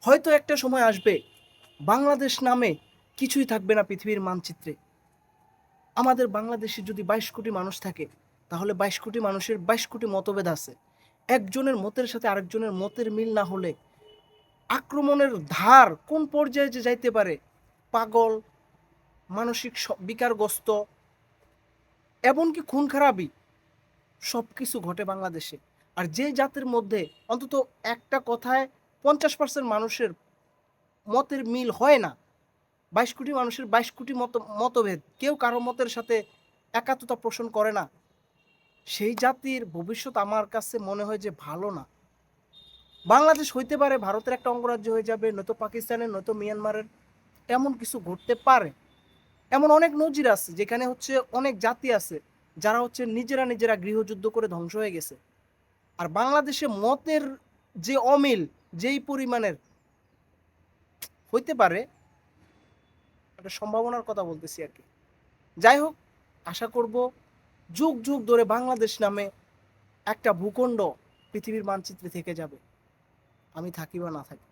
হয়তো একটা সময় আসবে বাংলাদেশ নামে কিছুই থাকবে না পৃথিবীর মানচিত্রে। আমাদের বাংলাদেশে যদি 22 কোটি মানুষ থাকে, তাহলে 22 কোটি মানুষের 22 কোটি মতভেদ আছে। একজনের মতের সাথে আরেকজনের মতের মিল না হলে আক্রমণের ধার কোন পর্যায়ে যে যাইতে পারে, পাগল, মানসিক বিকারগ্রস্ত, এমনকি খুন খারাপি সব কিছু ঘটে বাংলাদেশে। আর যে জাতের মধ্যে অন্তত একটা কথায় 50% মানুষের মতের মিল হয় না, 22 কোটি মানুষের 22 কোটি মতভেদ, কেউ কারো মতের সাথে একাত্মতা পোষণ করে না, সেই জাতির ভবিষ্যৎ আমার কাছে মনে হয় যে ভালো না। বাংলাদেশ হইতে পারে ভারতের একটা অঙ্গরাজ্য হয়ে যাবে, নয়তো পাকিস্তানের, নয়তো মিয়ানমারের, এমন কিছু ঘটতে পারে। এমন অনেক নজির আছে যেখানে হচ্ছে অনেক জাতি আছে যারা হচ্ছে নিজেরা নিজেরা গৃহযুদ্ধ করে ধ্বংস হয়ে গেছে। আর বাংলাদেশে মতের যে অমিল যেই পরিমাণের হইতে পারে, একটা সম্ভাবনার কথা বলতেছি আর কি। যাই হোক, আশা করব যুগ যুগ ধরে বাংলাদেশ নামে একটা ভূখণ্ড পৃথিবীর মানচিত্রে থেকে যাবে, আমি থাকি বা না থাকি।